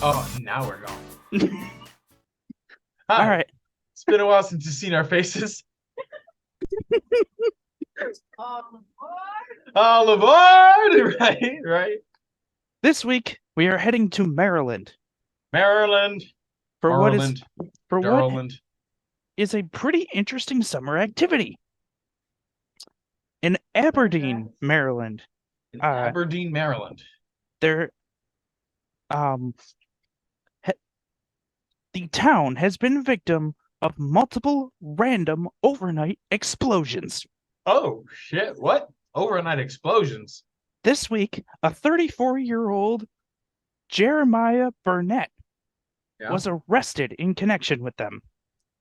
Oh, now we're going. All Hi. right. It's been a while since you've seen our faces. All aboard! Right, right. This week we are heading to Maryland Maryland, for what is Maryland, for what Darland. is a pretty interesting summer activity in Aberdeen, Maryland. In Uh, Aberdeen, Maryland. there um ha the town has been victim of multiple random overnight explosions. Oh, shit. What? Overnight explosions. This week, a 34-year-old Jeremiah Burnett Yeah. was arrested in connection with them.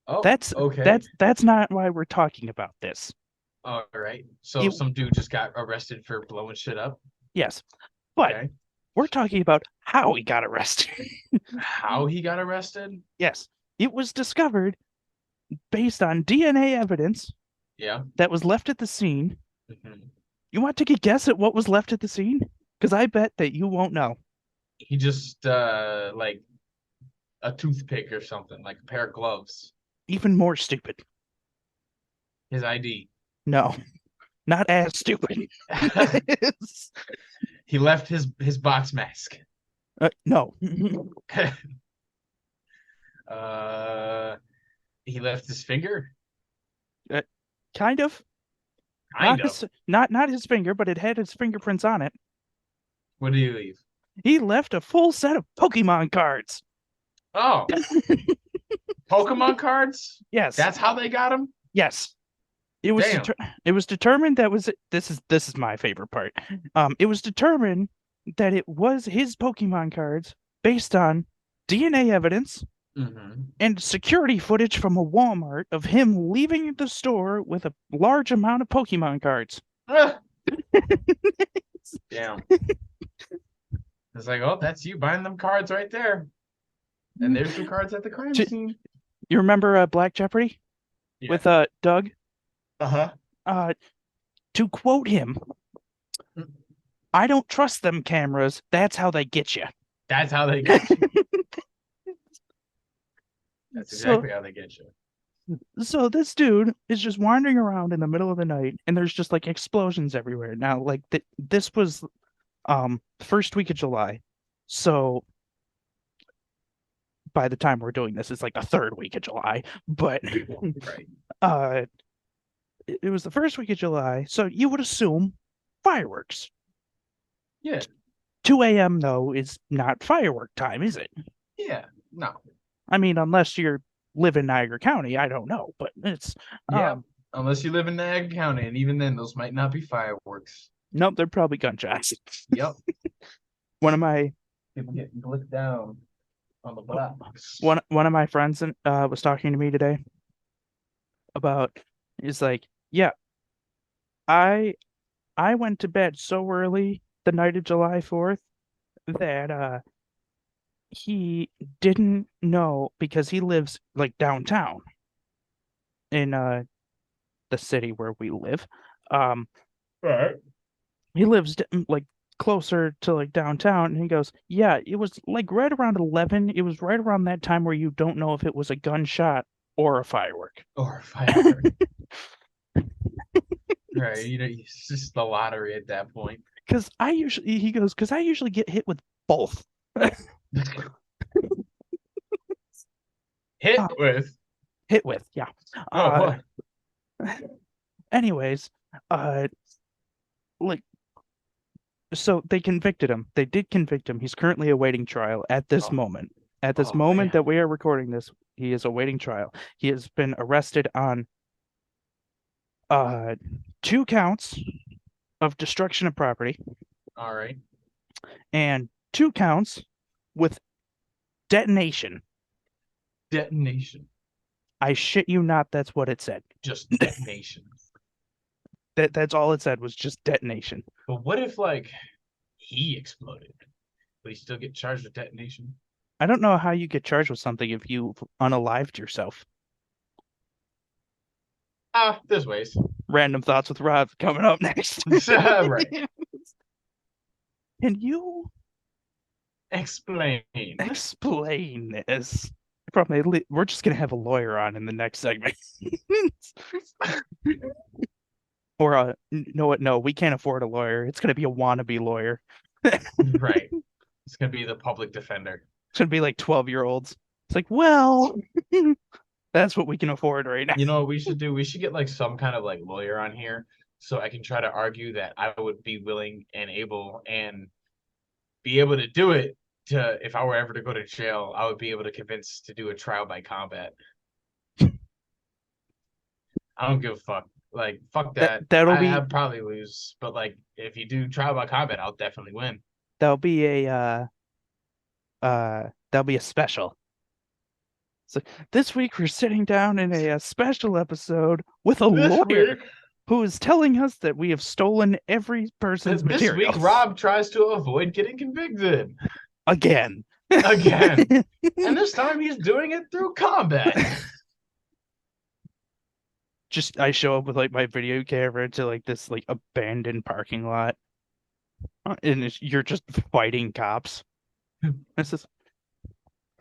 Oh, That's okay. that's not why we're talking about this. All right. So It some dude just got arrested for blowing shit up. Yes, but Okay. we're talking about how he got arrested. How he got arrested? Yes, it was discovered based on DNA evidence Yeah. that was left at the scene. Mhm. You want to take a guess at what was left at the scene? Because I bet that you won't know. He just like a toothpick or something, like a pair of gloves. Even more stupid. His ID. No, not as stupid. He left his box mask. No, uh, he left his finger. uh, kind of. Kind of. Not his finger, but it had his fingerprints on it. What did he leave? He left a full set of Pokemon cards. Oh, Pokemon cards. Yes, That's how they got him. yes. It was Damn. it was determined that was this is my favorite part. It was determined that it was his Pokemon cards based on DNA evidence Mm-hmm. and security footage from a Walmart of him leaving the store with a large amount of Pokemon cards. Ah, damn. It's like, oh, that's you buying them cards right there. And there's the cards at the crime scene. You remember Black Jeopardy Yeah. with Doug? Uh-huh. Uh, to quote him, "I don't trust them cameras. That's how they get you." That's how they get you. That's So exactly how they get you. So this dude is just wandering around in the middle of the night, and there's just like explosions everywhere. Now, like this was first week of July, so by the time we're doing this, it's like the third week of July. But Right. uh, it was the first week of July, so you would assume fireworks. Yeah. 2 a.m. though is not firework time, is it? Yeah. No. I mean, unless you're live in Niagara County, I don't know, but it's Yeah. Unless you live in Niagara County, and even then, those might not be fireworks. nope, they're probably gunshots. Yep. One of my People get looked down on the blocks. one of my friends was talking to me today about is like, yeah, I I went to bed so early the night of July 4th that he didn't know because he lives like downtown in the city where we live. Um Right. he lives like closer to like downtown, and he goes, "Yeah, it was like right around 11. It was right around that time where you don't know if it was a gunshot or a firework." Or a firework. Right. You know, it's just the lottery at that point. Because he goes, because I usually get hit with both. Hit Uh, with. hit with, yeah. Oh, Uh, what? anyways, uh, like, so they convicted him. They did convict him. He's currently awaiting trial at this Oh, moment. At this oh, moment man. that we are recording this, he is awaiting trial. He has been arrested on uh 2 counts of destruction of property All right. and 2 counts with detonation. Detonation. I shit you not, that's what it said. Just detonation. That's all it said was just detonation. But what if, like, he exploded? Would he still get charged with detonation? I don't know how you get charged with something if you unalived yourself. Ah, there's ways. Random thoughts with Rob coming up next. Right. Can you Explain. Explain this. Probably we're just gonna have a lawyer on in the next segment. Or know what? No, we can't afford a lawyer. It's gonna be a wannabe lawyer. Right. It's gonna be the public defender. It's gonna be like 12-year-olds. It's like, well, that's what we can afford right now. You know what we should do? We should get like some kind of like lawyer on here so I can try to argue that I would be willing and able and be able to do it to if I were ever to go to jail, I would be able to convince to do a trial by combat. I don't give a fuck. Like fuck that. That'll I'd be probably lose, but like if you do trial by combat, I'll definitely win. that'll be a that'll be a special. So this week we're sitting down in a special episode with a This lawyer week, who is telling us that we have stolen every person's this materials. week, Rob tries to avoid getting convicted Again. again, and this time he's doing it through combat. Just I show up with like my video camera to like this like abandoned parking lot, and you're just fighting cops. This is,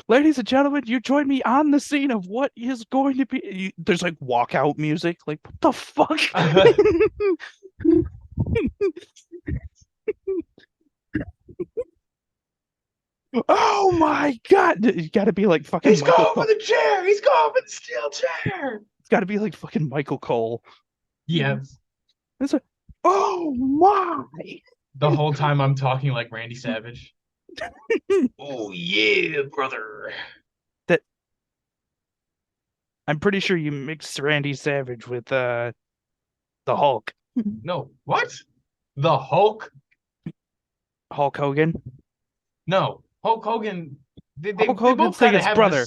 ladies and gentlemen, you join me on the scene of what is going to be. There's like walkout music. Like what the fuck? Oh my God! You got to be like fucking. He's Michael going Cole. for the chair. He's going for the steel chair. It's got to be like fucking Michael Cole. Yes. It's like, oh my! The whole time I'm talking like Randy Savage. Oh yeah, brother. That I'm pretty sure you mixed Randy Savage with the Hulk. No, what? The Hulk? Hulk Hogan. No, Hulk Hogan. They Hulk both Hogan's kind like of his have brother.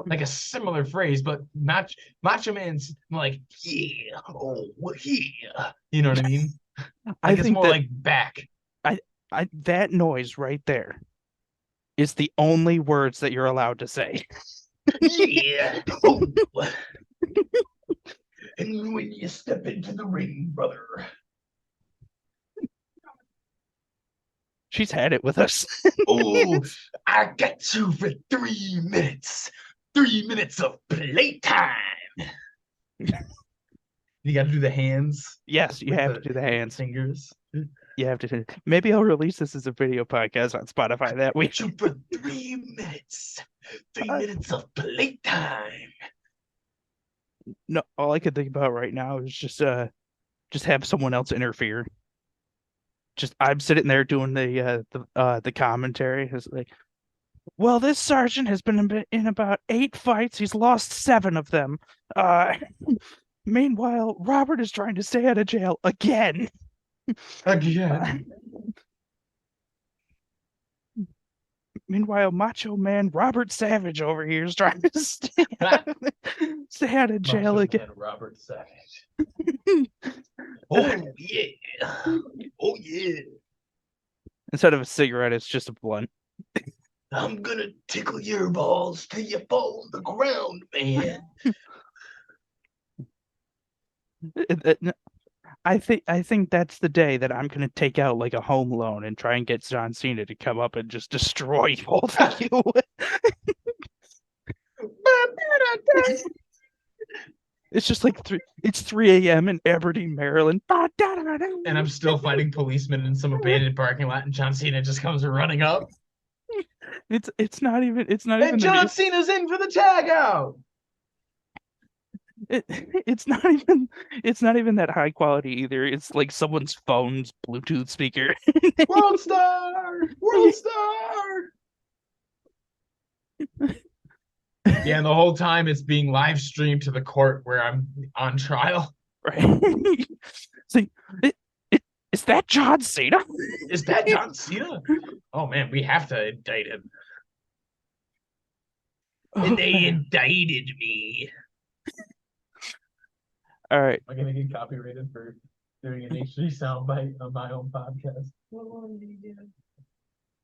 like a similar phrase, but Macho Man's like yeah, oh yeah. You know what I mean? I Like it's think more that like back. that noise right there is the only words that you're allowed to say. Yeah. Oh. And when you step into the ring, brother. She's had it with us. Oh, I got you for 3 minutes. 3 minutes of playtime. You got to do the hands. Yes, you with have to do the hands. Fingers. You have to. Maybe I'll release this as a video podcast on Spotify that week. You for 3 minutes. 3 minutes of playtime. No, all I could think about right now is just have someone else interfere. Just I'm sitting there doing the commentary. It's like, well, this sergeant has been in about 8 fights. He's lost 7 of them. Meanwhile, Robert is trying to stay out of jail again. Again. Meanwhile, Macho Man Robert Savage over here is trying to stay out of jail Macho again. Man Robert Savage. Oh yeah. Oh yeah. Instead of a cigarette, it's just a blunt. I'm gonna tickle your balls till you fall on the ground, man. I think that's the day that I'm gonna take out like a home loan and try and get John Cena to come up and just destroy both of you. It's just like it's 3 a.m. in Aberdeen, Maryland. And I'm still fighting policemen in some abandoned parking lot, and John Cena just comes running up. It's not even And John Cena's in for the tag out. It's not even that high quality either. It's like someone's phone's Bluetooth speaker. World Star! World Star! Yeah, and the whole time it's being live streamed to the court where I'm on trial. Right. So, is that John Cena? Is that John Cena? Oh man, we have to indict him. And they indicted me. All right. Am I gonna get copyrighted for doing an HD soundbite on my own podcast?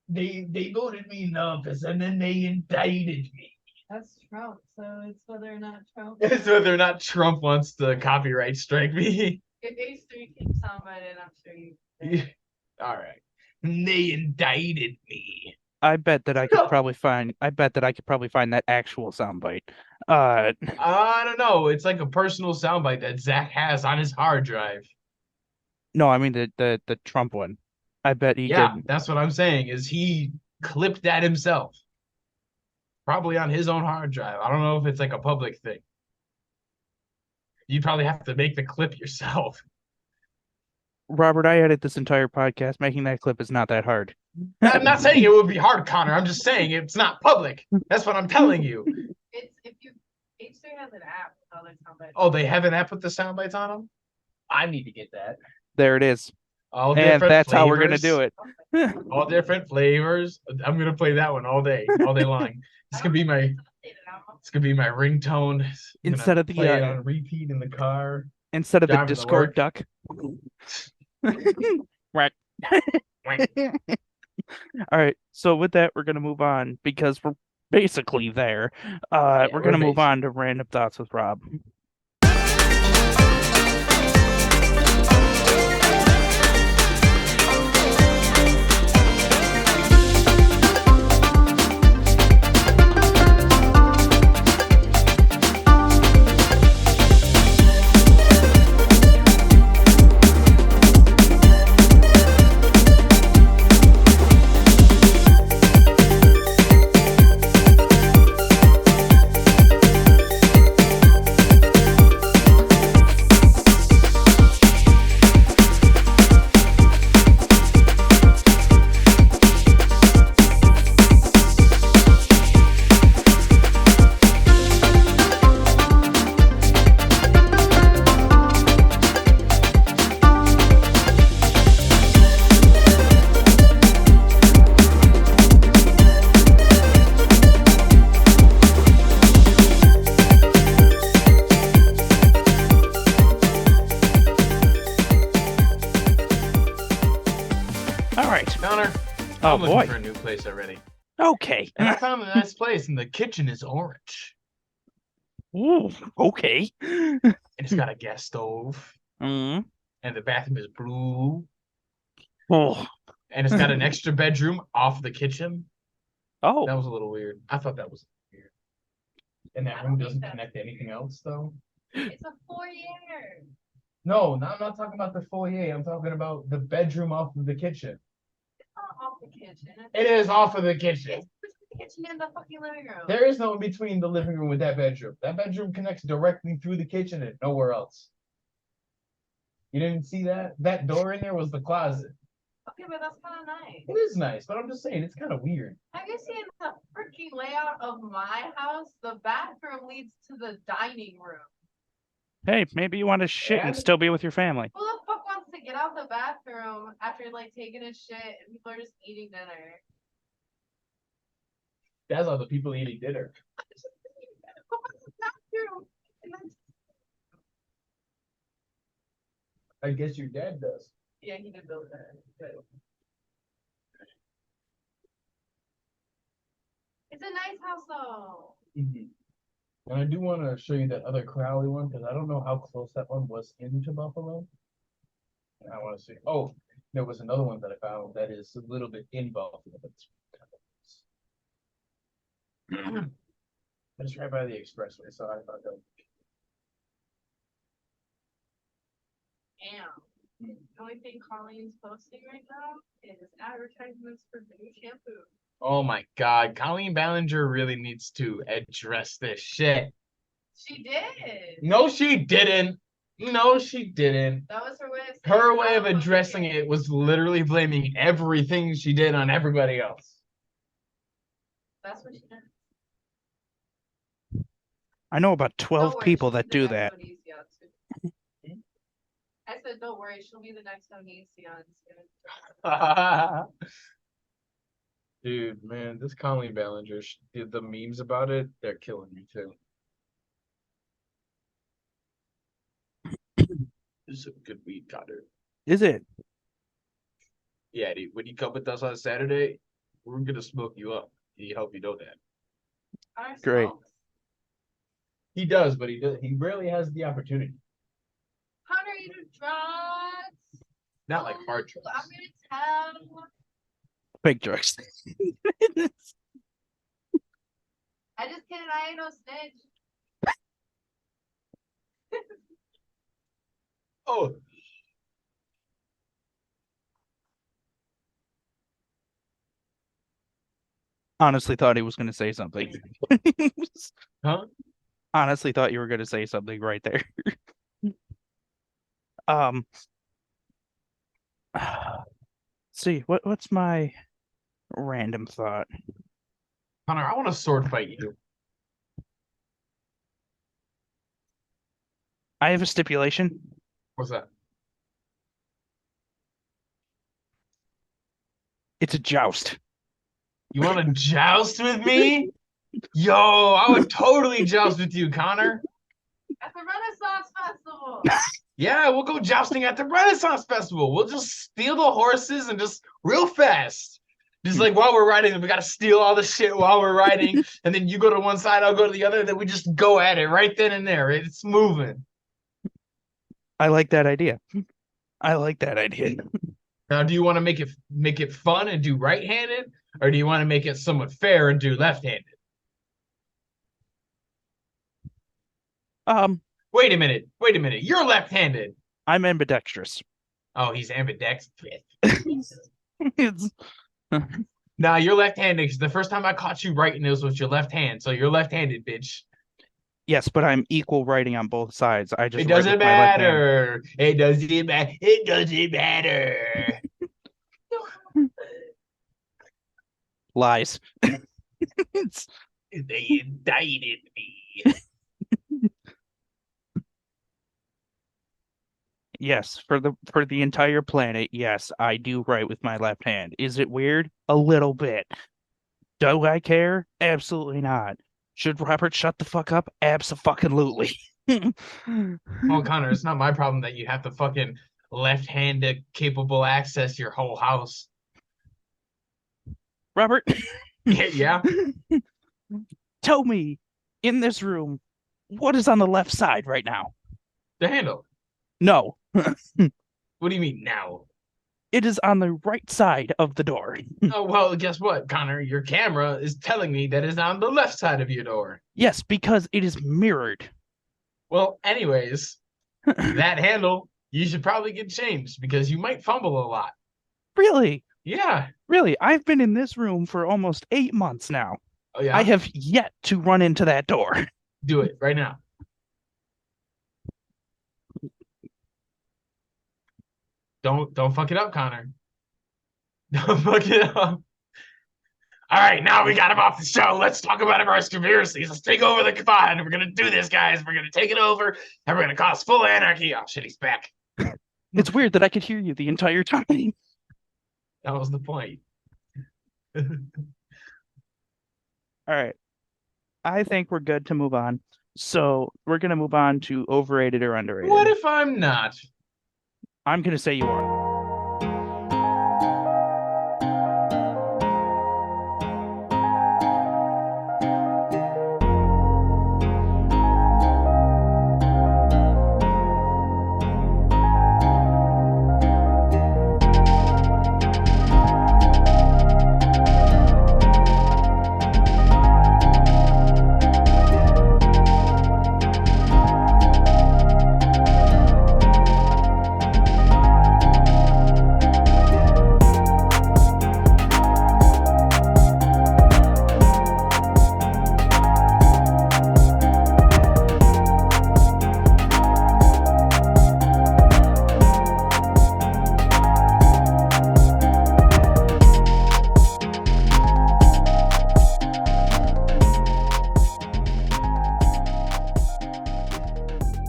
They voted me in office and then they indicted me. That's Trump, so it's whether or not Trump. It's whether or not Trump wants to copyright strike me. If H3 can soundbite it, I'm sure you. All right. And they indicted me. I bet that I could No. probably find. I bet that I could probably find that actual soundbite. I don't know. It's like a personal soundbite that Zach has on his hard drive. No, I mean the Trump one. I bet he Yeah, could. that's what I'm saying. Is he clipped that himself? Probably on his own hard drive. I don't know if it's like a public thing. You probably have to make the clip yourself. Robert, I edit this entire podcast. Making that clip is not that hard. I'm not saying it would be hard, Connor. I'm just saying it's not public. That's what I'm telling you. It's if you H3 has an app with all their soundbites. Oh, they have an app with the sound bites on them? I need to get that. There it is. All And different that's flavors. how we're gonna do it. All different flavors. I'm gonna play that one all day long. It's gonna be my ringtone. Instead of the play it on repeat in the car. instead of the driving to Discord work. duck. Right. All right. So with that, we're gonna move on because we're basically there. Yeah, we're gonna we're move on to random thoughts with Rob. All right. Connor, Oh I'm looking boy. for a new place already. Okay. And I found a nice place, and the kitchen is orange. Ooh, okay. And it's got a gas stove. Mm. And the bathroom is blue. Oh. And it's got an extra bedroom off the kitchen. Oh. That was a little weird. I thought that was weird. And that room doesn't connect to anything else, though. It's a foyer. No, I'm not talking about the foyer. I'm talking about the bedroom off of the kitchen. It's not off the kitchen. It is off of the kitchen. It's between the kitchen and the fucking living room. There is no in between the living room with that bedroom. That bedroom connects directly through the kitchen and nowhere else. You didn't see that? That door in there was the closet. Okay, but that's kind of nice. It is nice, but I'm just saying it's kind of weird. Have you seen the freaking layout of my house? The bathroom leads to the dining room. Hey, maybe you want to shit and still be with your family. Who the fuck wants to get out the bathroom after like taking a shit and people are just eating dinner? That's how the people eating dinner. Who wants the bathroom? And then, I guess your dad does. yeah, he did build that. But it's a nice house though. And I do want to show you that other Crowley one because I don't know how close that one was into Buffalo. And I want to see. Oh, there was another one that I found that is a little bit in Buffalo, but it's it's right by the expressway, so I thought that. Damn. The only thing Colleen's posting right now is advertisements for the new shampoo. Oh my God, Colleen Ballinger really needs to address this shit. She did. No, she didn't. No, she didn't. That was her way of saying Her way I of don't like addressing it was literally blaming everything she did on everybody else. That's what she did. I know about 12 Don't worry, people she'll that be the do next that. Onision too. I said, don't worry, she'll be the next Onision soon. Dude, man, this Colleen Ballinger, the memes about it, they're killing me too. This is a good weed, Connor. Is it? Yeah, dude, when you come with us on Saturday, we're gonna smoke you up. He hope you know that. I Great. smoked. He does, but he rarely has the opportunity. Hunter, you do drugs? Not like hard drugs. I'm gonna tell. Fake drugs. I just kidding. I ain't no snitch. Oh, Honestly thought he was going to say something. huh? Honestly thought you were going to say something right there. Um, see, what's my random thought? Connor, I want to sword fight you. I have a stipulation. What's that? It's a joust. You want to joust with me? Yo, I would totally joust with you, Connor. At the Renaissance Festival. Yeah, we'll go jousting at the Renaissance Festival. We'll just steal the horses and just real fast. Just like while we're riding, we gotta steal all the shit while we're riding, and then you go to one side, I'll go to the other, and then we just go at it right then and there. It's moving. I like that idea. I like that idea. Now, do you want to make it fun and do right-handed, or do you want to make it somewhat fair and do left-handed? Wait a minute. Wait a minute. You're left-handed. I'm ambidextrous. Oh, he's ambidextrous. It's Nah, you're left-handed because the first time I caught you writing this with your left hand, so you're left-handed, bitch. yes, but I'm equal writing on both sides. I just It write doesn't with my left hand. matter. It doesn't matter. It doesn't matter. Lies. It's- They indicted me. yes, for the entire planet, yes, I do write with my left hand. Is it weird? A little bit. Do I care? Absolutely not. Should Robert shut the fuck up? Abso-fucking-lutely. Well, Connor, it's not my problem that you have to fucking left-handed capable access your whole house. Robert, Yeah. tell me, in this room, what is on the left side right now? The handle. No, What do you mean now? it is on the right side of the door. Oh, well, guess what, Connor? Your camera is telling me that it's on the left side of your door. Yes, because it is mirrored. Well, anyways, that handle, you should probably get changed because you might fumble a lot. Really? Yeah. Really? I've been in this room for almost 8 months now. Oh, yeah? I have yet to run into that door. Do it right now. Don't fuck it up, Connor. Don't fuck it up. All right, now we got him off the show. Let's talk about our conspiracies. Let's take over the pod. We're gonna do this, guys. We're gonna take it over, and we're gonna cause full anarchy. Oh shit, he's back. It's weird that I could hear you the entire time. That was the point. All right. I think we're good to move on. So we're going to move on to overrated or underrated. What if I'm not? I'm going to say you are.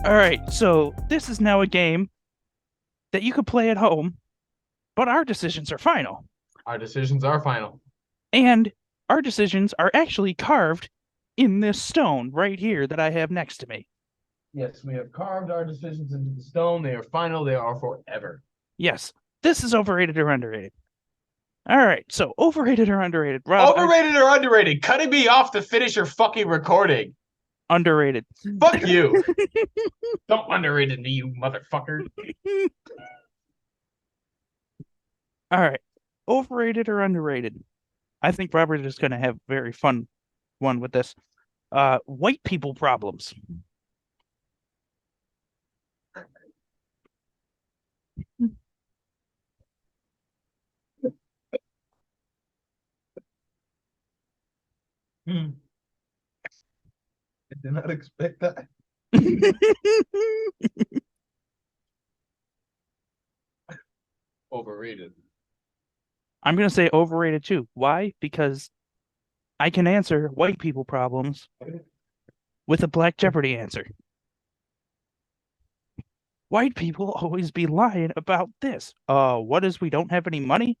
All right, so this is now a game that you could play at home, but our decisions are final. Our decisions are final. And our decisions are actually carved in this stone right here that I have next to me. Yes, we have carved our decisions into the stone. They are final. They are forever. Yes, this is overrated or underrated. All right, so overrated or underrated? Rob, Overrated or underrated? Cutting me off to finish your fucking recording. underrated. Fuck you. Don't underrated me, you motherfucker. All right, overrated or underrated? I think Robert is going to have a very fun one with this. White people problems. I did not expect that. Overrated. I'm going to say overrated too. Why? Because I can answer white people problems with a Black Jeopardy answer. White people always be lying about this. What is we don't have any money?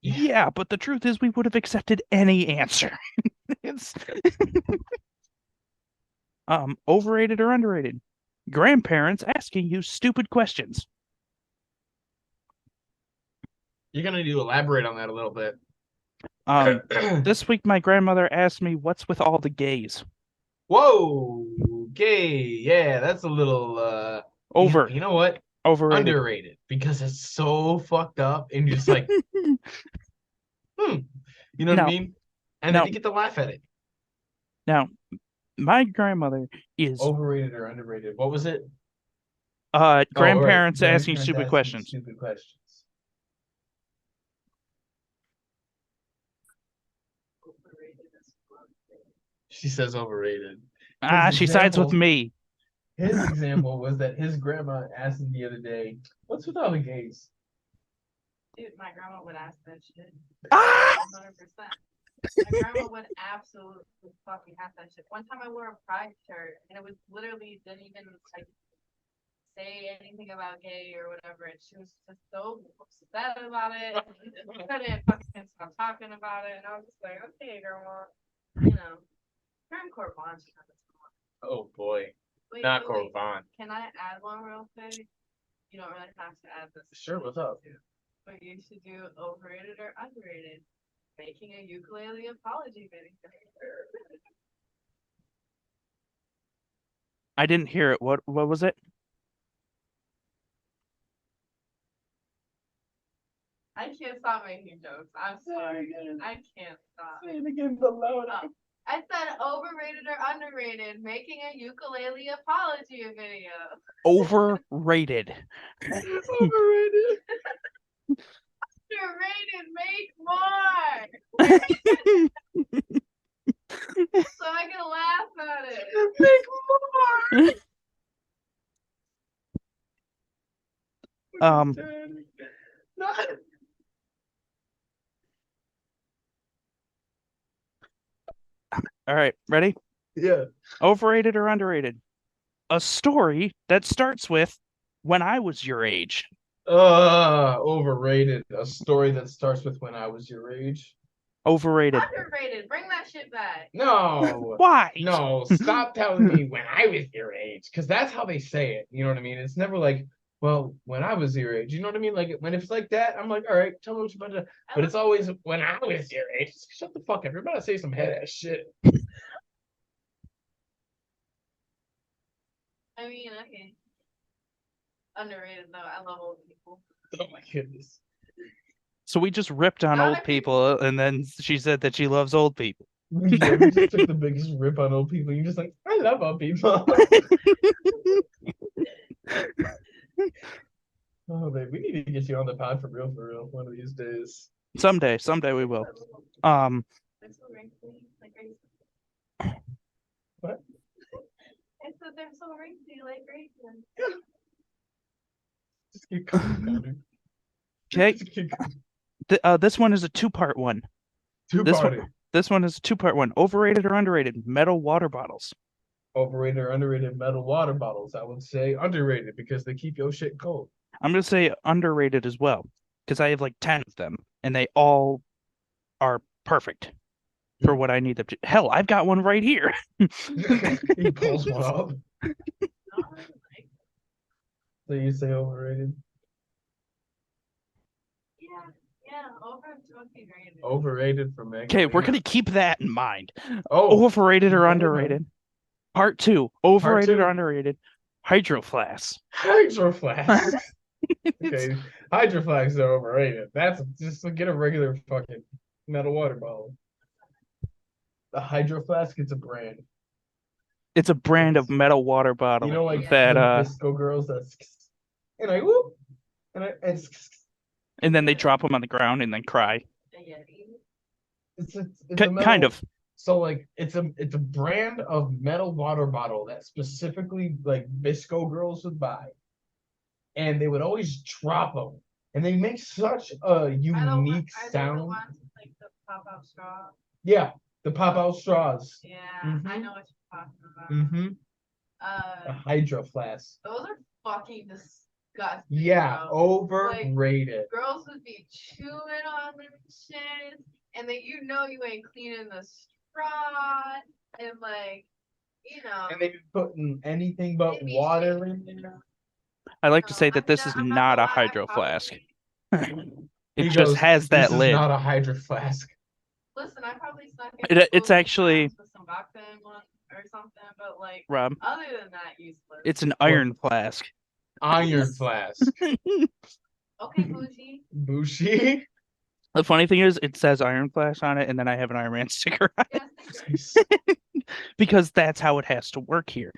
Yeah, but the truth is we would have accepted any answer. It's overrated or underrated? Grandparents asking you stupid questions. You're gonna need to elaborate on that a little bit. This week my grandmother asked me what's with all the gays. Whoa, gay. Yeah, that's a little Over. You know what? Overrated. Underrated because it's so fucked up and you're just like, you know what I No. mean? And No. then you get to laugh at it. Now, my grandmother is Overrated or underrated? What was it? grandparents right. asking stupid questions. Stupid questions. She says overrated. She sides with me. His example was that his grandma asked him the other day, "What's with all the gays?" Dude, my grandma would ask that shit. Ah! 100%. My grandma would absolutely fucking ask that shit. One time I wore a pride shirt and it was literally didn't even like say anything about gay or whatever, and she was just so upset about it. Couldn't fucking stop talking about it, and I was just like, okay, grandma, you know, her and Corbin. Oh boy, Wait, not wait, Corbin. Can I add one real quick? You don't really have to add this. Sure, what's up? But you should do overrated or underrated. Making a ukulele apology video. I didn't hear it. What was it? I can't stop making jokes. I'm sorry. I can't stop. Say it again, but louder. I said overrated or underrated. Making a ukulele apology video. Overrated. Overrated. Underrated. Make more. So I can laugh at it. Make more. All right, ready? Yeah. Overrated or underrated? A story that starts with when I was your age. Overrated. A story that starts with when I was your age. Overrated. Underrated. Bring that shit back. No. Why? No, stop telling me when I was your age, because that's how they say it. You know what I mean? It's never like, well, when I was your age. You know what I mean? Like when it's like that, I'm like, all right, tell me what you're about to. But it's always when I was your age. Shut the fuck up. You're about to say some head ass shit. I mean, okay. Underrated though. I love old people. Oh my goodness. So we just ripped on old people, and then she said that she loves old people. Yeah, we just took the biggest rip on old people. You're just like, I love old people. Oh, babe, we need to get you on the pod for real, one of these days. Someday we will. What? I said they're so wrinkly, like Grayson. Just keep coming. Okay. This one is a two-part one. This one is a two-part one. Overrated or underrated? Metal water bottles. Overrated or underrated metal water bottles? I would say underrated because they keep your shit cold. I'm gonna say underrated as well because I have like 10 of them and they all are perfect for what I need them to. Hell, I've got one right here. He pulls one up. So you say overrated? Yeah, overrated. Overrated for me. Okay, we're gonna keep that in mind. Oh, overrated or underrated? Part 2. Overrated or underrated? Hydro Flasks. Hydro Flasks. Okay, Hydro Flasks are overrated. That's just get a regular fucking metal water bottle. The Hydro Flask, it's a brand. It's a brand of metal water bottle. You know, like that the disco girls. And I whoop, and then they drop them on the ground and then cry. It's a metal, Kind of. So like it's a brand of metal water bottle that specifically like Visco girls would buy, and they would always drop them, and they make such a unique sound. The ones with, like the pop out straw. Yeah, the pop out straws. Yeah, Mhm. I know what you're talking about. Mm-hmm. A Hydro Flask. Those are fucking disgusting. Yeah, bro. overrated. Like, girls would be chewing on them shit, and then you ain't cleaning the straw, and like, And they'd be putting anything but water in there. I like to say that this is not a Hydro Flask. It just has that lid. This is not a Hydro Flask. Listen, I probably snuck in It's actually with some vodka in one or something, but like, Rob, other than that, useless. it's an iron flask. Iron Flask. Okay, bougie. Bougie. The funny thing is, it says Iron Flask on it, and then I have an Iron Man sticker on it. Because that's how it has to work here.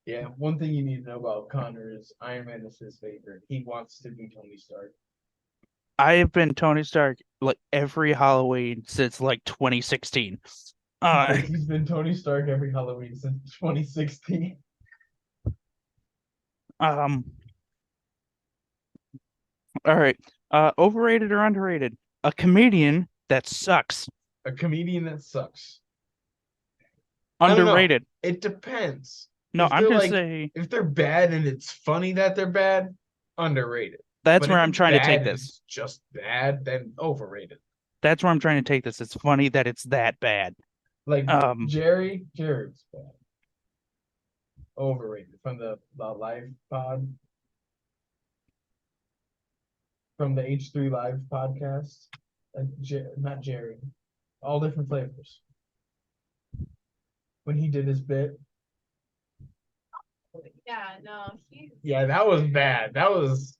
Yeah, one thing you need to know about Connor is Iron Man is his favorite. He wants to be Tony Stark. I have been Tony Stark like every Halloween since like 2016. He's been Tony Stark every Halloween since 2016. All right. Overrated or underrated? A comedian that sucks. A comedian that sucks. Underrated. It depends. No, I'm gonna say if they're bad and it's funny that they're bad, underrated. That's where I'm trying to take this. It's just bad, then overrated. That's where I'm trying to take this. It's funny that it's that bad. Like Jerry's bad. Overrated from the live pod. From the H3 Live podcast. Not Jerry. All different flavors. When he did his bit. Yeah, no, yeah, that was bad. That was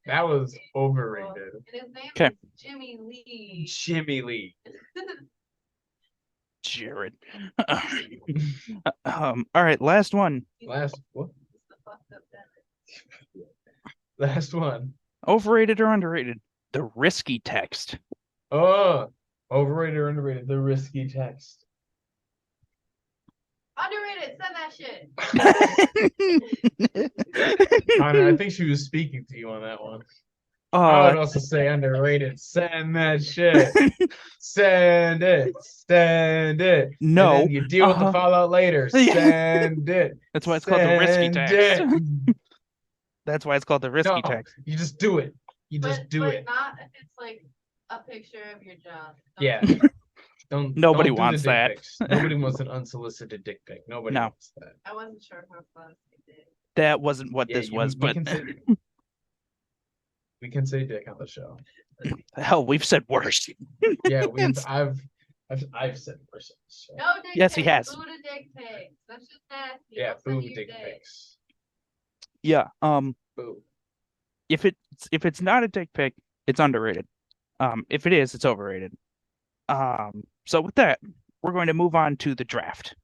overrated. And his name is Jimmy Lee. Jimmy Lee. Jared. All right, last one. Last one. Overrated or underrated? The risky text. Oh, overrated or underrated? The risky text. Underrated. Send that shit. Connor, I think she was speaking to you on that one. I would also say underrated. Send that shit. Send it. Send it. No. And then you deal with the fallout later. Send it. That's why it's called the risky text. That's why it's called the risky text. You just do it. Just do it. Not if it's like a picture of your junk. Yeah. Nobody don't wants that. Nobody wants an unsolicited dick pic. Nobody wants that. I wasn't sure how close they did. That wasn't what this was, but we can say dick on the show. Hell, we've said worse. Yeah, I've said worse on the show. No dick yes, pics. he has. Boo to dick pics. That's just nasty. Yeah, boo dick pics. Yeah. Boo. If it's not a dick pic, it's underrated. If it is, it's overrated. So with that, we're going to move on to the draft.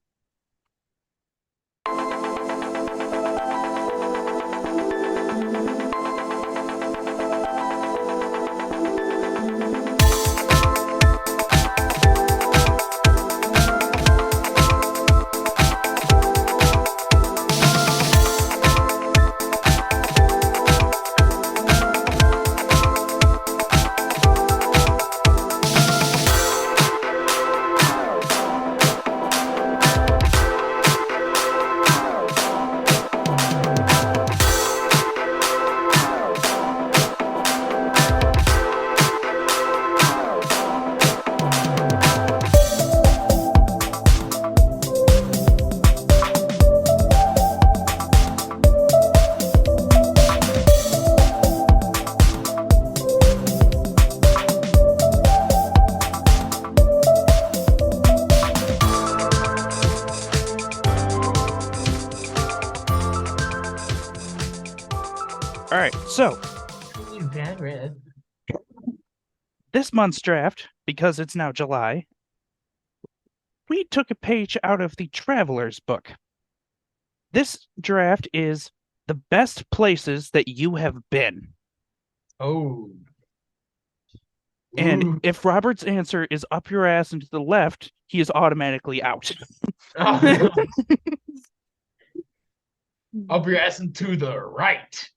All right, so this month's draft, because it's now July, we took a page out of the Traveler's Book. This draft is the best places that you have been. Oh. And Ooh. if Robert's answer is up your ass and to the left, he is automatically out. Oh. Up your ass and to the right.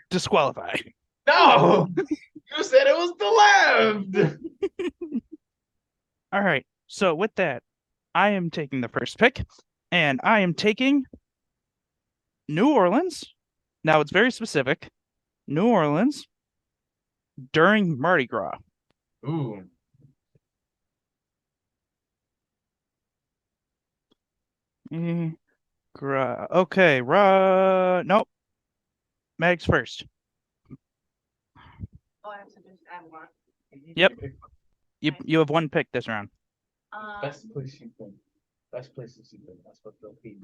Disqualified. No, you said it was the left. All right. So with that, I am taking the first pick, and I am taking New Orleans. Now it's very specific. New Orleans during Mardi Gras. Ooh. Okay, nope. Meg's first. Oh, I have to just add one. Yep. You have one pick this round. Best place you've been. Best places you've been. That's what they'll be.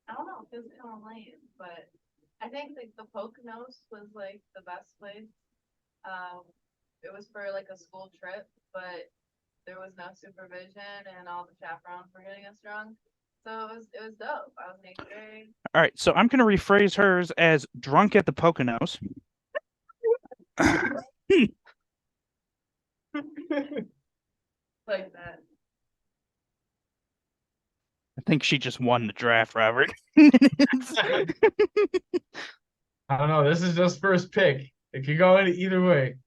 I don't know, it feels kind of lame, but I think like the Poconos was like the best place. It was for like a school trip, but there was no supervision and all the chaperones were getting us drunk. So it was dope. I was in 8th grade. All right, so I'm gonna rephrase hers as drunk at the Poconos. Like that. I think she just won the draft, Robert. I don't know. This is just first pick. It could go either way.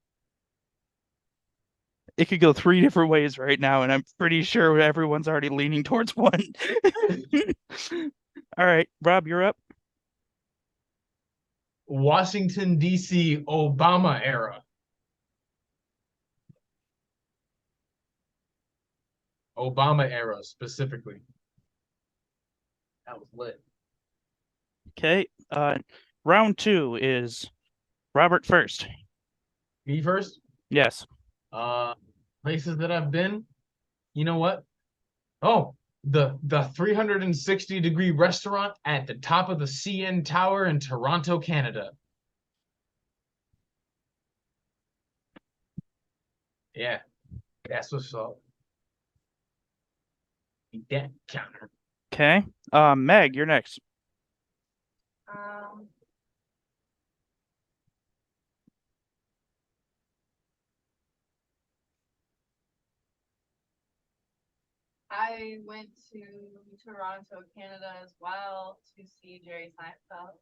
It could go three different ways right now, and I'm pretty sure everyone's already leaning towards one. All right, Rob, you're up. Washington, D.C. Obama era. Obama era specifically. That was lit. Okay, round 2 is Robert first. Me first? Yes. Places that I've been. You know what? Oh, the 360-degree restaurant at the top of the CN Tower in Toronto, Canada. Yeah, that's what's up. Eat that counter. Okay. Meg, you're next. Um, I went to Toronto, Canada as well to see Jerry Seinfeld.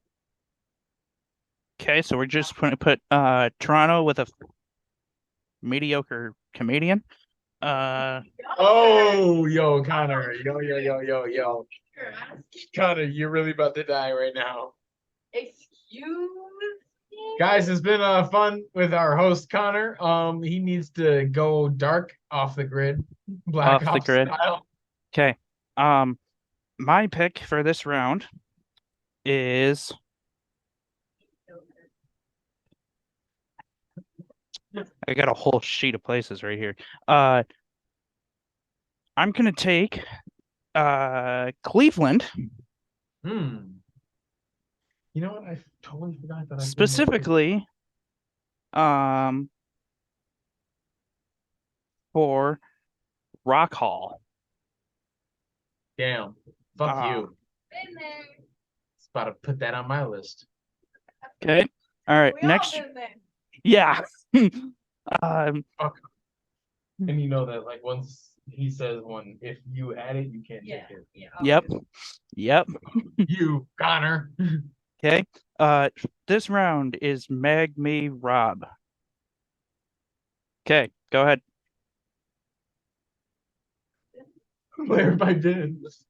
Okay, so we're just going to put Toronto with a mediocre comedian. Oh, yo, Connor. Yo. Connor, you're really about to die right now. Excuse me? Guys, it's been fun with our host Connor. He needs to go dark off the grid, Black Off the Ops grid. style. Okay. My pick for this round is I got a whole sheet of places right here. I'm gonna take Cleveland. You know what? I totally forgot that I've Specifically for Rock Hall. Damn. Fuck you. Been there. It's about to put that on my list. Okay. All right. We Next. all been there. Yeah. Fuck. And you know that like once he says one, if you add it, you can't take it. Yep. Yep. You, Connor. Okay. This round is Meg, me, Rob. Okay, go ahead. Where have I been? First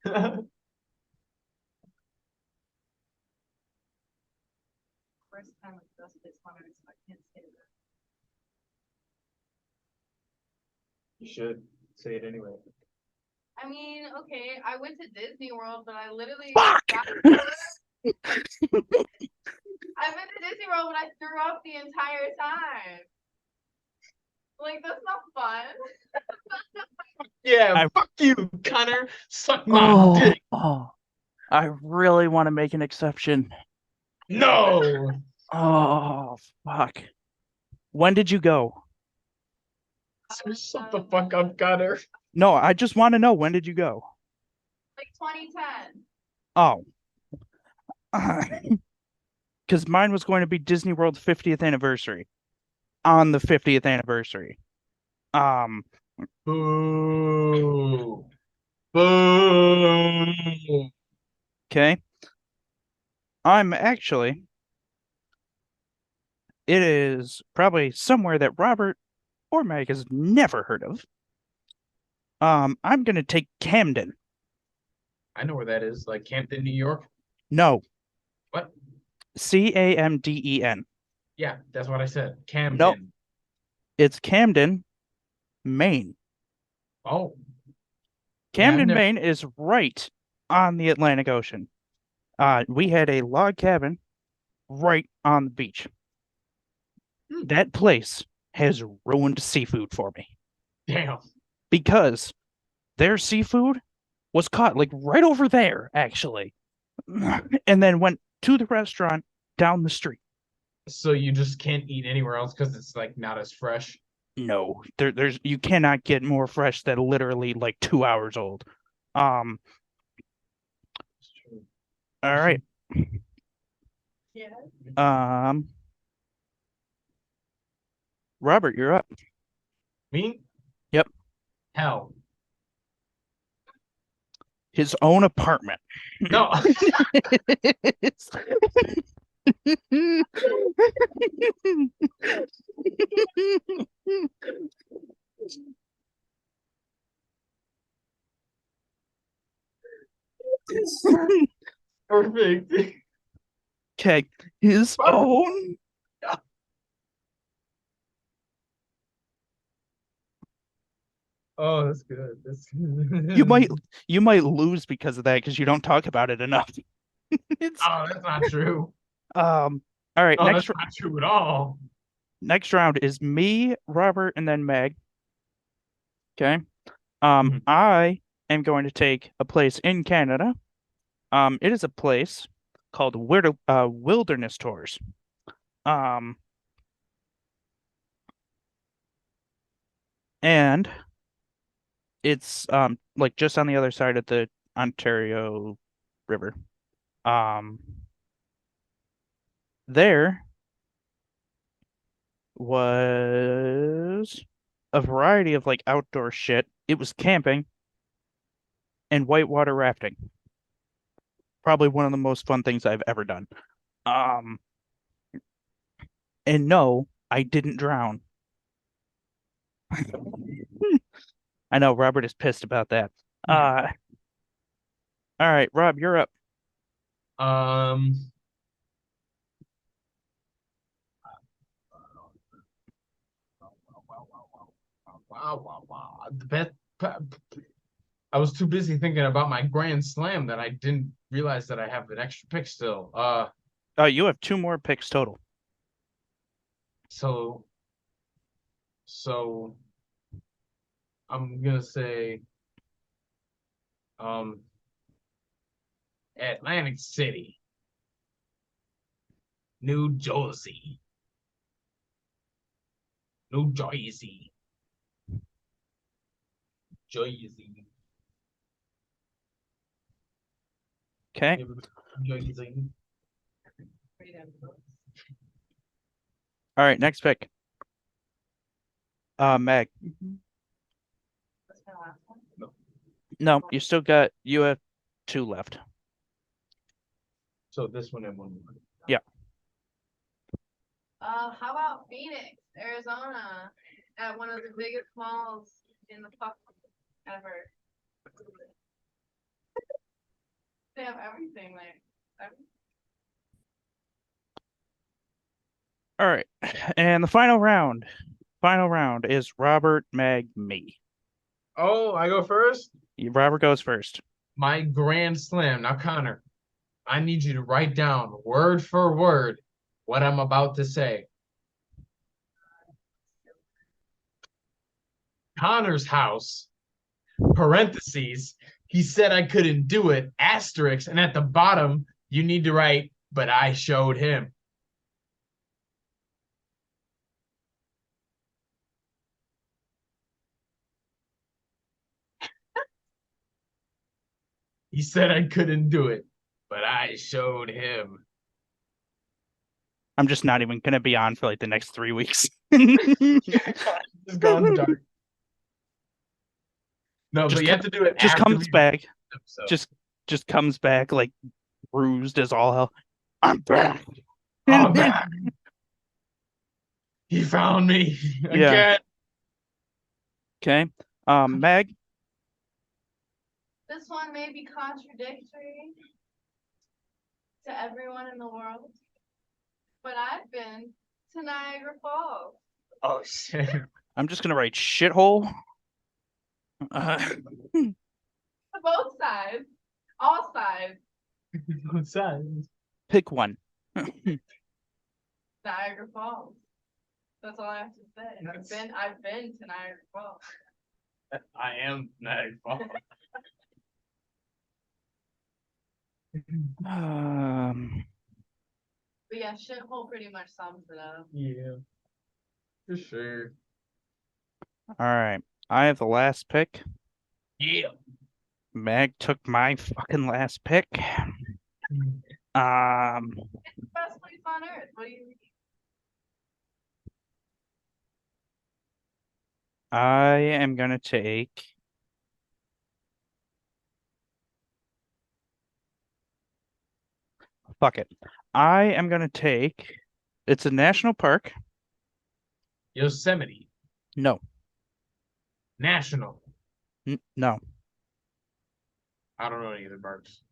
time with Dust Face Hunters, so I can't say that. You should say it anyway. I mean, okay, I went to Disney World, but I literally Fuck! I've been to Disney World, but I threw up the entire time. Like, that's not fun. Yeah, fuck you, Connor. Suck my dick. I really want to make an exception. No. Oh, fuck. When did you go? Shut the fuck up, Connor. No, I just want to know, when did you go? Like 2010. Oh. Because mine was going to be Disney World's 50th anniversary on the 50th anniversary. Um, Boo. Boo. okay. I'm actually, it is probably somewhere that Robert or Meg has never heard of. I'm gonna take Camden. I know where that is. Like Campton, New York. No, What? Camden. Yeah, that's what I said. No, Camden. it's Camden, Maine. Oh, yeah, I've Camden, never. Maine is right on the Atlantic Ocean. We had a log cabin right on the beach. Hmm. That place has ruined seafood for me Damn. because their seafood was caught like right over there, actually, and then went to the restaurant down the street. So you just can't eat anywhere else because it's like not as fresh. No, there's you cannot get more fresh than literally like 2 hours old. Um, It's true. all right. Yeah. Um, Robert, you're up. Me? Yep. Hell. His own apartment. No. Perfect. Okay, his own. Oh, that's good. That's You might good. you might lose because of that because you don't talk about it enough. It's Oh, that's not true. all right, Oh, that's not true at all. next round is me, Robert, and then Meg. Okay. Mhm. I am going to take a place in Canada. It is a place called Wilderness Tours. Um, and it's like just on the other side of the Ontario River. Um, there was a variety of like outdoor shit. It was camping and whitewater rafting. Probably one of the most fun things I've ever done. Um, and no, I didn't drown. I know Robert is pissed about that. Uh, all right, Rob, you're up. Um, wow. The best. I was too busy thinking about my grand slam that I didn't realize that I have an extra pick still. You have two more picks total. So so I'm gonna say um Atlantic City, New Jersey, New Jersey, Jersey, Okay. Jersey. All right, next pick. Meg. That's my last one. No, you have two left. So this one and one more. Yeah. How about Phoenix, Arizona, at one of the biggest malls in the fuck ever? They have everything there. All right. And the final round. Final round is Robert, Meg, me. Oh, I go first? Robert goes first. My grand slam. Now, Connor, I need you to write down word for word what I'm about to say. Connor's house, parentheses, he said I couldn't do it, asterisk, and at the bottom, you need to write, but I showed him. He said I couldn't do it, but I showed him. I'm just not even gonna be on for like the next 3 weeks. Just gone dark. No, Just but you have to do it just after comes we back, episode. just comes back like bruised as all hell. I'm back. I'm back. He found me Yeah. again. Okay. Meg, This one may be contradictory to everyone in the world, but I've been to Niagara Falls. Oh shit. I'm just gonna write shithole. Both sides, all sides, What's that? Pick one. Niagara Falls. That's all I have to say. That's- I've been to Niagara Falls. I am Niagara Falls. But yeah, shithole pretty much sums it up. Yeah, for sure. All right. I have the last pick. Yeah. Meg took my fucking last pick. It's the best place on earth. What do you mean? I am gonna take. Fuck it. I am gonna take. It's a national park. Yosemite No, National. no. I don't know any of the parks.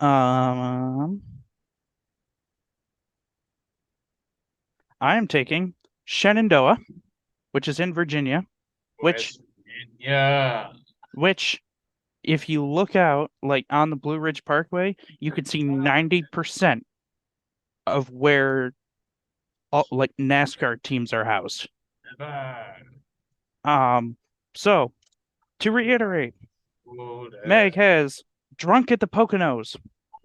I am taking Shenandoah, which is in Virginia, which Yeah. if you look out like on the Blue Ridge Parkway, you could see 90% of where all, like NASCAR teams are housed. So to reiterate, Meg has Drunk at the Poconos.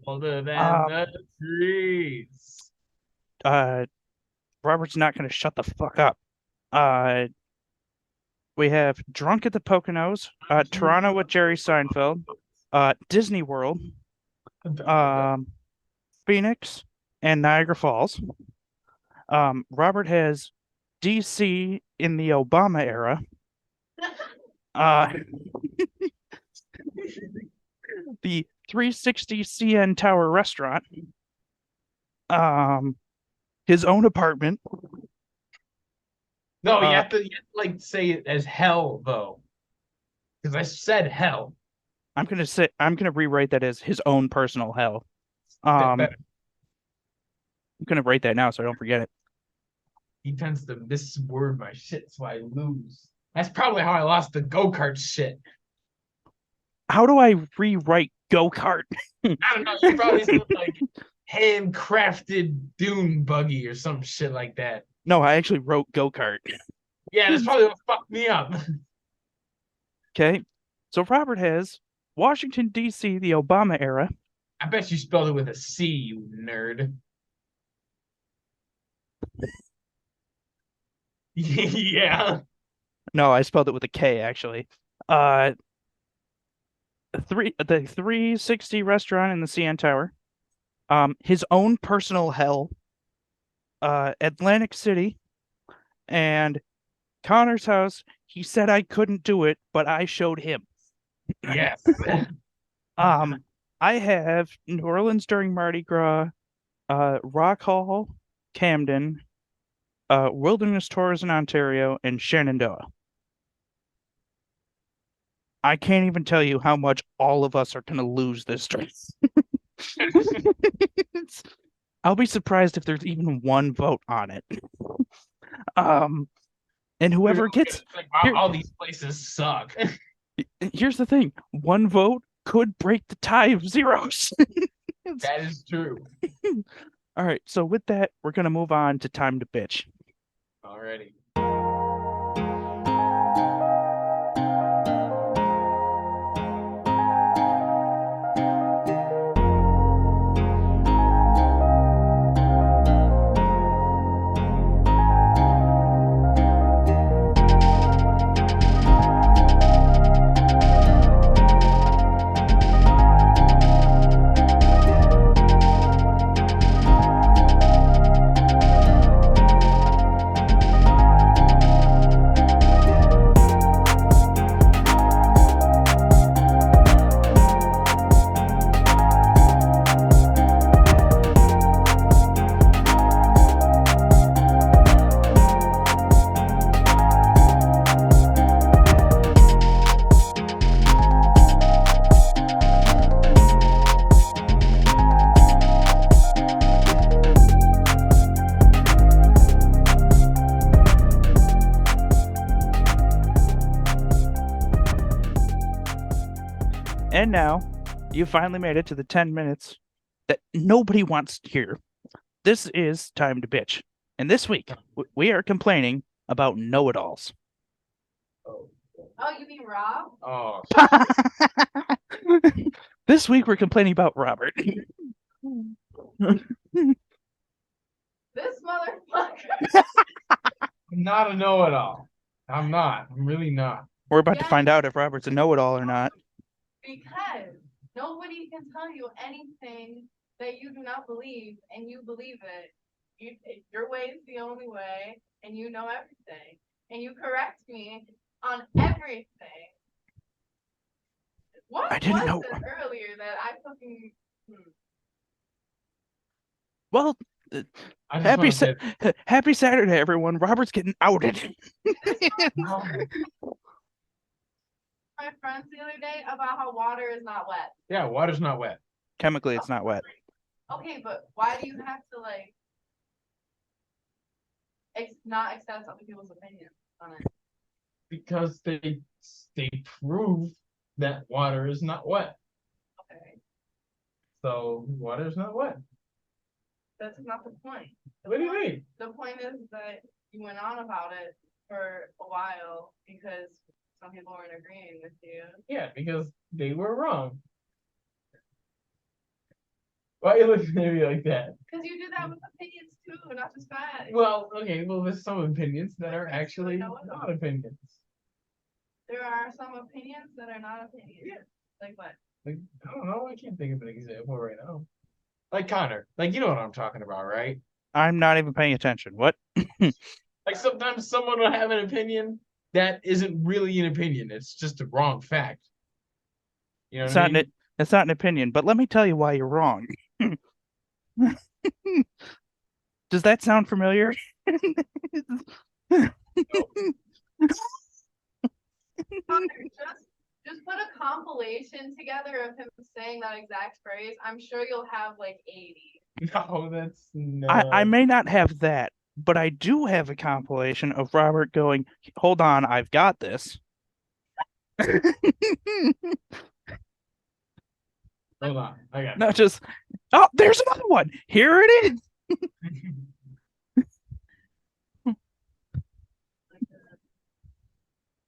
Older than Um, the trees. Robert's not gonna shut the fuck up. We have Drunk at the Poconos, Toronto with Jerry Seinfeld, Disney World, Phoenix, and Niagara Falls. Robert has DC in the Obama era. The 360 CN Tower restaurant. His own apartment. No, you have to like say it as hell though. Because I said hell. I'm gonna rewrite that as his own personal hell. I'm gonna write that now so I don't forget it. He tends to misword my shit, so I lose. That's probably how I lost the go-kart shit. How do I rewrite go-kart? I don't know. You probably said like handcrafted dune buggy or some shit like that. No, I actually wrote go-kart. Yeah, that's probably what fucked me up. Okay. So Robert has Washington, D.C., the Obama era. I bet you spelled it with a C, you nerd. Yeah. No, I spelled it with a K, actually. The 360 restaurant in the CN Tower. His own personal hell. Atlantic City. And Connor's house. He said I couldn't do it, but I showed him. Yes. I have New Orleans during Mardi Gras, Rock Hall, Camden, Wilderness Tours in Ontario, and Shenandoah. I can't even tell you how much all of us are going to lose this trip. I'll be surprised if there's even one vote on it. And whoever gets like, wow, all these places suck. Here's the thing: one vote could break the tie of zeros. That is true. All right, so with that, we're gonna move on to time to bitch. Alrighty. And now, you finally made it to the 10 minutes that nobody wants to hear. This is time to bitch. And this week, we are complaining about know-it-alls. Oh, you mean Rob? oh, This week, we're complaining about Robert. This motherfucker. I'm not a know-it-all. I'm not. I'm really not. We're about to Yes. find out if Robert's a know-it-all or not. Because nobody can tell you anything that you do not believe, and you believe it. Your way is the only way, and you know everything, and you correct me on everything. What I didn't was know. it earlier that I fucking? Well, I just want to say, happy Saturday, everyone. Robert's getting outed. My friends the other day about how water is not wet. yeah, water's not wet. Chemically, it's not wet. Okay, but why do you have to like not accept other people's opinions on it? Because they prove that water is not wet. Okay, So water's not wet. that's not the point. What do you mean? The point is that you went on about it for a while because some people weren't agreeing with you. Yeah, because they were wrong. Why are you looking at me like that? Because you do that with opinions too, not just facts. Well, okay, well, there's some opinions that are actually not opinions. There are some opinions that are not opinions. Yeah. Like what? Like, I don't know, I can't think of an example right now. Like Connor, like you know what I'm talking about, right? I'm not even paying attention. What? Like sometimes someone will have an opinion that isn't really an opinion. It's just a wrong fact. You know It's what I not mean? it's not an opinion, but let me tell you why you're wrong. Does that sound familiar? Just put a compilation together of him saying that exact phrase. I'm sure you'll have like 80. No, that's no. I may not have that, but I do have a compilation of Robert going, "Hold on, I've got this." Hold on, I got Not just, oh, there's another one. Here it is.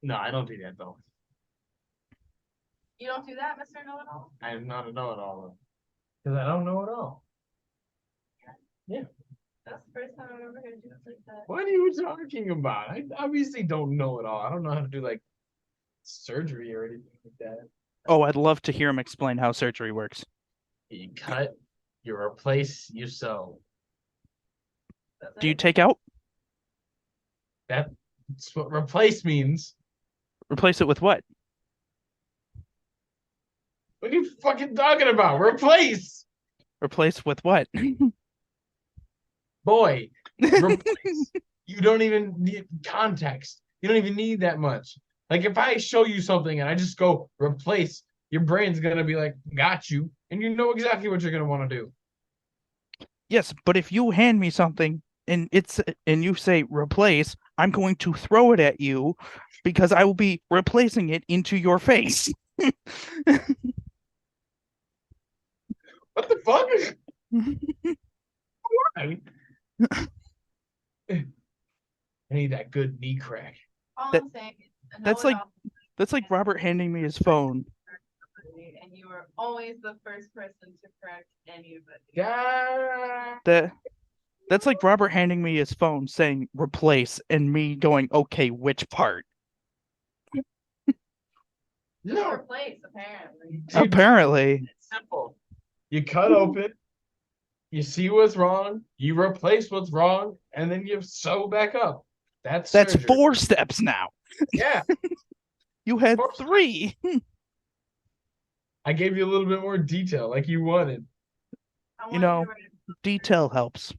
No, I don't do that though. You don't do that, Mr. Know-it-all? I am not a know-it-all because I don't know it all. That's the first time I've ever heard you like that. What are you talking about? I obviously don't know it all. I don't know how to do like surgery or anything like that. Oh, I'd love to hear him explain how surgery works. You cut, you replace, you sew. That's Do you it. take out? That's what replace means. Replace it with what? What are you fucking talking about? Replace, Replace with what? boy. Replace. You don't even need context. You don't even need that much. Like if I show you something and I just go replace, your brain's gonna be like, got you, and you know exactly what you're gonna want to do. Yes, but if you hand me something and you say replace, I'm going to throw it at you because I will be replacing it into your face. What the fuck? Why? I need that good knee crack. All That- I'm saying is, a that's like- know-it-all That's like Robert handing me his phone. and you were always the first person to correct anybody. Yeah. That's like Robert handing me his phone saying replace and me going, okay, which part? Just replace, apparently. Dude, Apparently. it's simple. You cut open, you see what's wrong, you replace what's wrong, and then you sew back up. That's surgery. 4 steps now. Yeah. You had 4 steps. 3. I gave you a little bit more detail, like you wanted. I want You know, to write detail helps.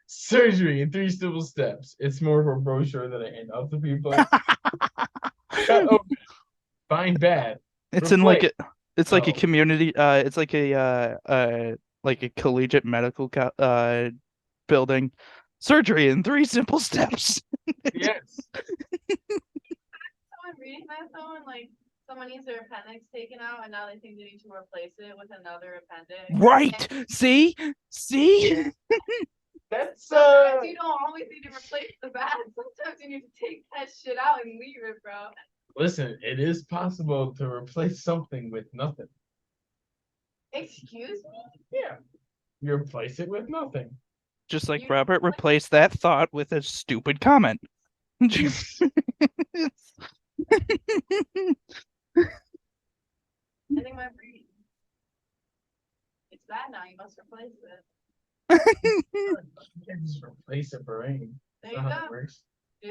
Surgery in 3 simple steps. It's more of a brochure that I hand out to people. Cut open, find bad. It's in like Replace. it's like a Oh. community it's like a collegiate medical building. Surgery in 3 simple steps. Yes. someone reading that though and like someone needs their appendix taken out, and now they think they need to replace it with another appendix. Right. And See? That's sometimes you don't always need to replace the bad. Sometimes you need to take that shit out and leave it, bro. listen, it is possible to replace something with nothing. Excuse me? Yeah. You replace it with nothing. Just like You- Robert replaced that thought with a stupid comment. I think my brain. It's bad now. You must replace it. You can't just replace a brain. There That's you not how it go. works.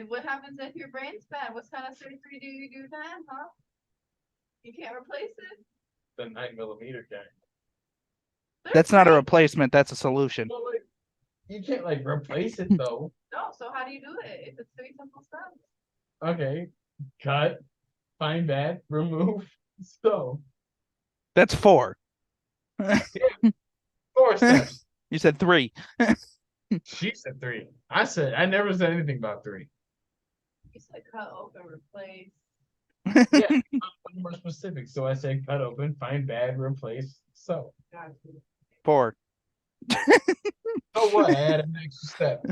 What happens if your brain's bad? What kind of surgery do you do then, huh? You can't replace it. The 9mm guy. That's not a great. replacement, that's a solution. Well, like, you can't like replace it though. No, so how do you do it? If it's 3 simple steps. Okay. Cut. Find bad. Remove. So That's 4. 4 steps. You said 3. She said 3. I never said anything about 3. You said cut open, replace. Yeah, I'm more specific. So I said cut open, find bad, replace. So 4. so what? Add an extra step.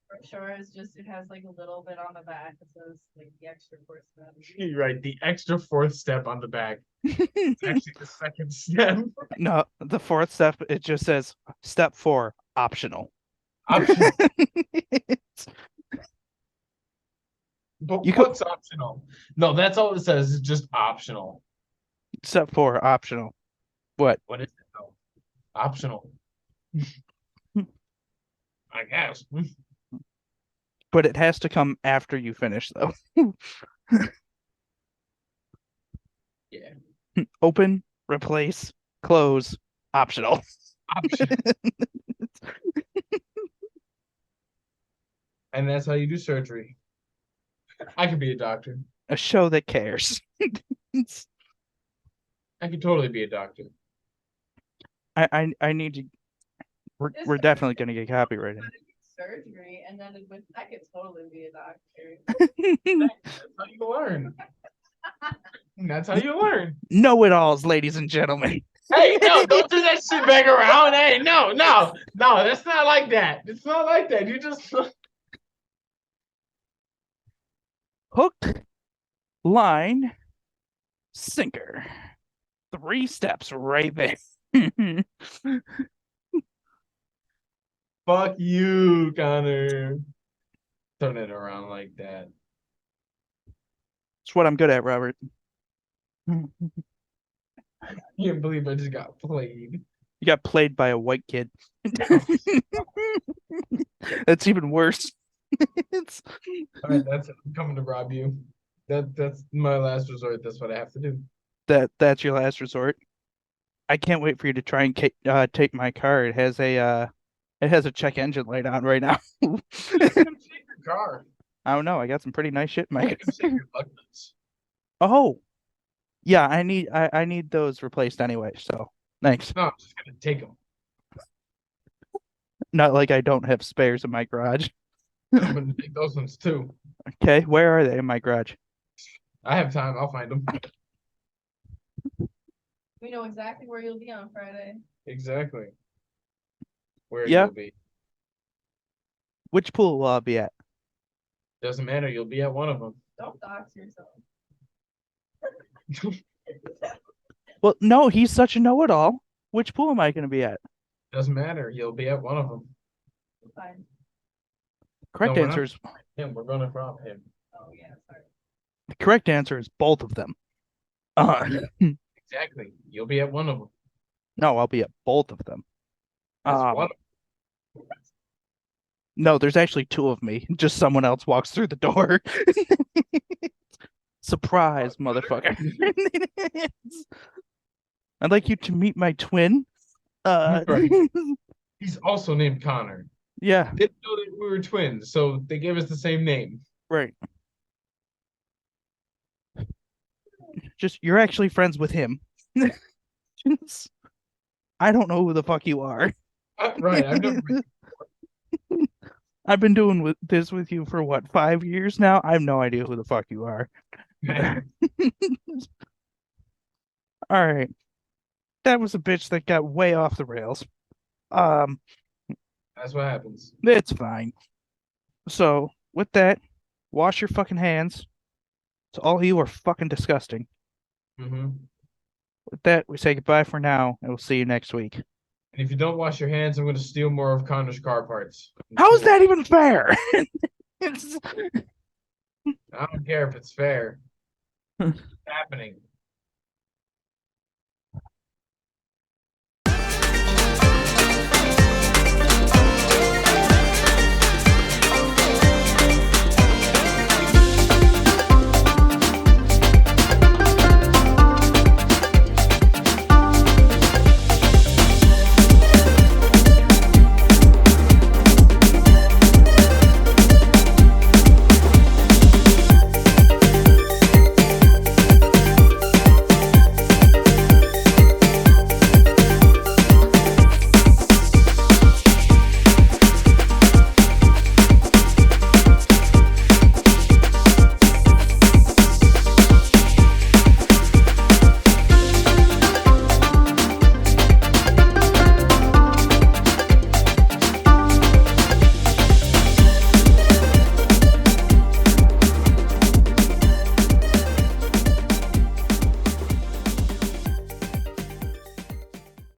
For sure, it's just it has like a little bit on the back. It says like the extra 4 steps. You're right. The extra 4th step on the back. It's actually the 2nd step. No, the 4th step, it just says step 4, optional. Optional. But You could- what's optional? No, that's all it says. It's just optional. Step 4, optional. What? What is it though? Optional. I guess. But it has to come after you finish, though. Yeah. Open, replace, close, optional. Option. And that's how you do surgery. I could be a doctor. A show that cares. I could totally be a doctor. I need to. We're definitely gonna get copyrighted. Surgery, and then with I could totally be a doctor. That's how you learn. That's how you learn. Know-it-alls, ladies and gentlemen. Hey, no, don't do that shit back around. Hey, no, that's not like that. It's not like that. You just Hook, line, sinker. 3 steps right there. fuck you, Connor. Turn it around like that. It's what I'm good at, Robert. Can't believe I just got played. You got played by a white kid. That's even worse. It's All right, that's it. I'm coming to rob you. That's my last resort. That's what I have to do. that's your last resort. I can't wait for you to try and take my car. It has a check engine light on right now. Come take your car. I don't know. I got some pretty nice shit in my Come take your lug nuts. Oh, yeah, I need those replaced anyway, so thanks. No, I'm just gonna take them. Not like I don't have spares in my garage. I'm gonna take those ones too. Okay, where are they in my garage? I have time. I'll find them. We know exactly where you'll be on Friday. Exactly. Where Yeah. you'll be. Which pool will I be at? Doesn't matter. You'll be at one of them. Don't dox yourself. Well, no, he's such a know-it-all. Which pool am I going to be at? Doesn't matter. You'll be at one of them. Fine. Correct No, we're not. answer is We're gonna rob him. Oh yeah, sorry. the correct answer is both of them. Exactly. You'll be at one of them. No, I'll be at both of them. That's one. No, there's actually 2 of me. Just someone else walks through the door. Surprise, motherfucker. I'd like you to meet my twin. Right. He's also named Connor. Yeah, Didn't know that we were twins, so they gave us the same name. right. Just you're actually friends with him. I don't know who the fuck you are. Right. I've never been. I've been doing this with you for what, 5 years now? I have no idea who the fuck you are. All right. That was a bitch that got way off the rails. Um, That's what happens. it's fine. So, with that, wash your fucking hands. So all of you are fucking disgusting. Mm-hmm. With that, we say goodbye for now, and we'll see you next week. And if you don't wash your hands, I'm going to steal more of Connor's car parts. How is that even fair? I don't care if it's fair. It's happening.